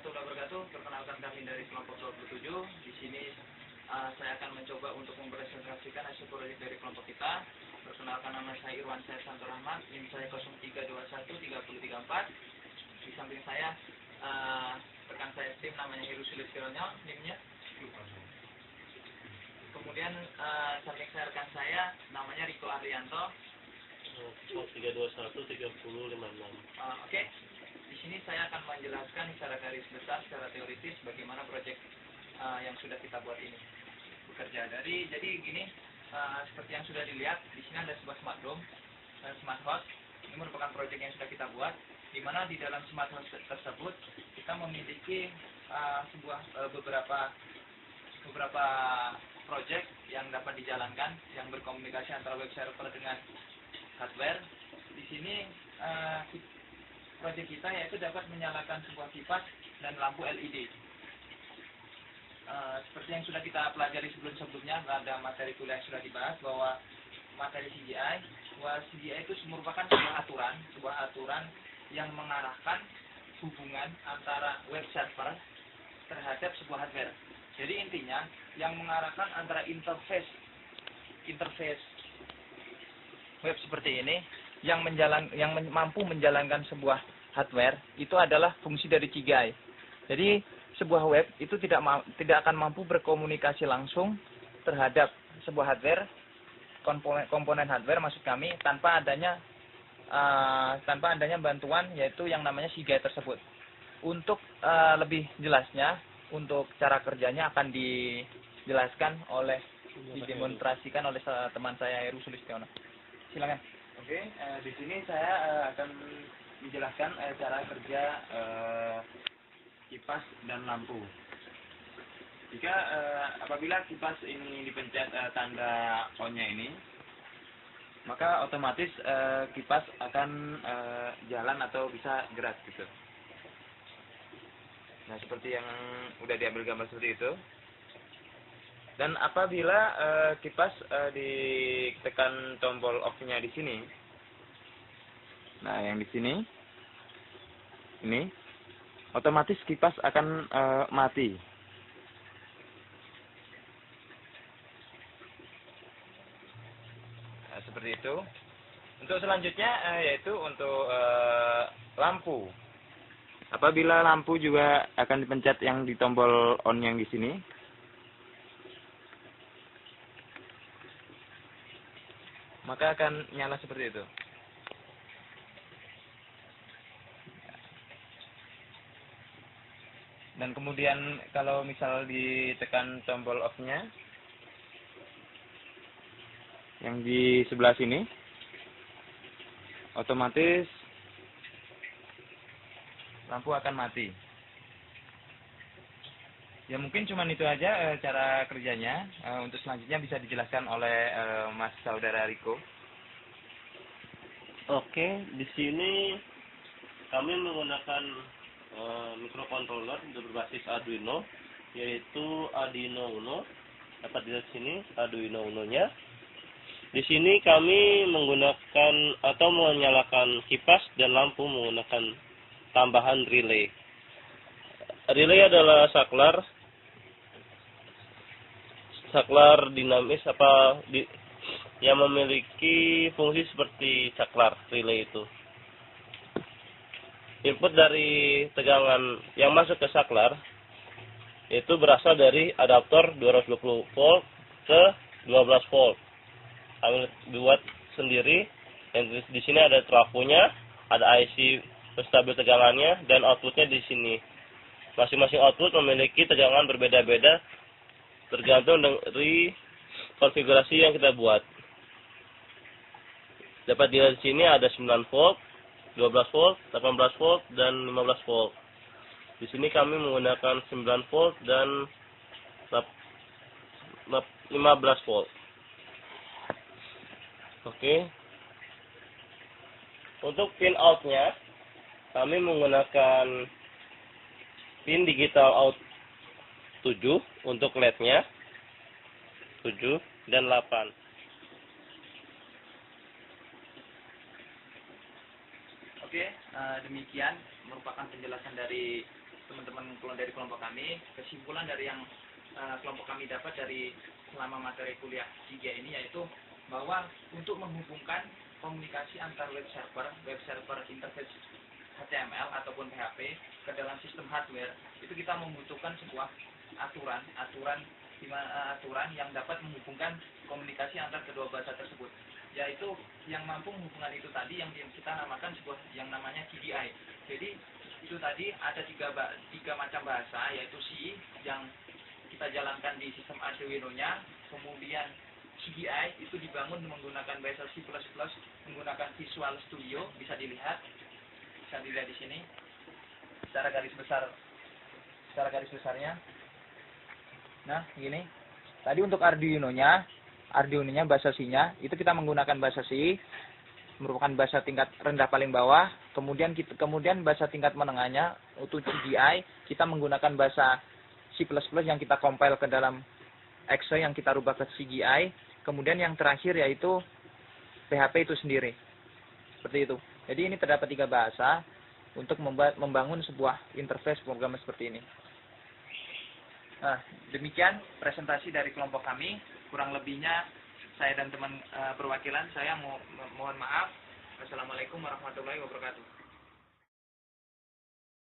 warahmatullahi wabarakatuh. Perkenalkan kami dari kelompok 27. Di sini saya akan mencoba untuk mempresentasikan hasil proyek dari kelompok kita. Perkenalkan, nama saya Irwan Santo Rahmat, NIM saya 03213034. Di samping saya rekan saya tim namanya Heru Sulistiono, NIM-nya. Kemudian samping saya rekan saya namanya Riko Arianto. 03213056. Oke. Di sini saya akan menjelaskan secara garis besar, secara teoritis bagaimana proyek yang sudah kita buat ini bekerja. Jadi gini, seperti yang sudah dilihat di sini ada sebuah smart home, smart house. Ini merupakan proyek yang sudah kita buat, di mana di dalam smart house tersebut kita memiliki beberapa proyek yang dapat dijalankan, yang berkomunikasi antara web server dengan hardware. Di sini proyek kita yaitu dapat menyalakan sebuah kipas dan lampu LED. Seperti yang sudah kita pelajari sebelumnya, ada materi kuliah yang sudah dibahas bahwa materi CGI, bahwa CGI itu merupakan sebuah aturan yang mengarahkan hubungan antara web server terhadap sebuah hardware. Jadi intinya yang mengarahkan antara interface web seperti ini yang mampu menjalankan sebuah hardware itu adalah fungsi dari CGI. Jadi sebuah web itu tidak akan mampu berkomunikasi langsung terhadap sebuah hardware, komponen hardware maksud kami, tanpa adanya bantuan yaitu yang namanya CGI tersebut. Untuk lebih jelasnya, untuk cara kerjanya akan didemonstrasikan oleh teman saya Heru Sulistiono. Silakan. Oke, di sini saya akan menjelaskan cara kerja kipas dan lampu. Jika apabila kipas ini dipencet tanda on-nya ini, maka otomatis kipas akan jalan atau bisa gerak gitu. Nah, seperti yang udah diambil gambar seperti itu. Dan apabila kipas ditekan tombol off-nya di sini, nah yang di sini, ini, otomatis kipas akan mati. Nah, seperti itu. Untuk selanjutnya yaitu untuk lampu. Apabila lampu juga akan dipencet yang di tombol on yang di sini, maka akan nyala seperti itu. Dan kemudian kalau misal ditekan tombol off-nya yang di sebelah sini, otomatis lampu akan mati. Ya mungkin cuma itu aja cara kerjanya. Untuk selanjutnya bisa dijelaskan oleh Mas Saudara Riko. Oke, di sini kami menggunakan microcontroller berbasis Arduino, yaitu Arduino Uno. Dapat dilihat sini Arduino Uno-nya. Di sini kami menggunakan atau menyalakan kipas dan lampu menggunakan tambahan relay. Relay adalah saklar dinamis yang memiliki fungsi seperti saklar relay itu. Input dari tegangan yang masuk ke saklar itu berasal dari adaptor 220 volt ke 12 volt. Kami buat sendiri. Yang di sini ada trafonya, ada IC penstabil tegangannya, dan outputnya di sini. Masing-masing output memiliki tegangan berbeda-beda tergantung dari konfigurasi yang kita buat. Dapat dilihat di sini ada 9 volt, 12 volt, 18 volt, dan 15 volt. Di sini kami menggunakan 9 volt dan 15 volt. Oke. Untuk pin out-nya, kami menggunakan pin digital out 7 untuk LED-nya, 7 dan 8. Oke, demikian merupakan penjelasan dari teman-teman dari kelompok kami, kesimpulan dari yang kelompok kami dapat dari selama materi kuliah CGI ini yaitu bahwa untuk menghubungkan komunikasi antar web server interface HTML ataupun PHP ke dalam sistem hardware, itu kita membutuhkan sebuah aturan yang dapat menghubungkan komunikasi antar kedua bahasa tersebut, yaitu yang mampu menghubungkan itu tadi yang kita namakan sebuah yang namanya CGI. Jadi itu tadi ada tiga macam bahasa, yaitu C yang kita jalankan di sistem Arduino-nya, kemudian CGI itu dibangun menggunakan bahasa C++ menggunakan Visual Studio, bisa dilihat di sini secara garis besarnya. Nah, gini. Tadi untuk Arduino-nya bahasa C-nya itu kita menggunakan bahasa C, merupakan bahasa tingkat rendah paling bawah. Kemudian bahasa tingkat menengahnya untuk CGI kita menggunakan bahasa C++ yang kita compile ke dalam exe yang kita rubah ke CGI. Kemudian yang terakhir yaitu PHP itu sendiri. Seperti itu. Jadi ini terdapat 3 bahasa untuk membangun sebuah interface program seperti ini. Nah, demikian presentasi dari kelompok kami. Kurang lebihnya saya dan teman perwakilan saya mohon maaf. Wassalamualaikum warahmatullahi wabarakatuh.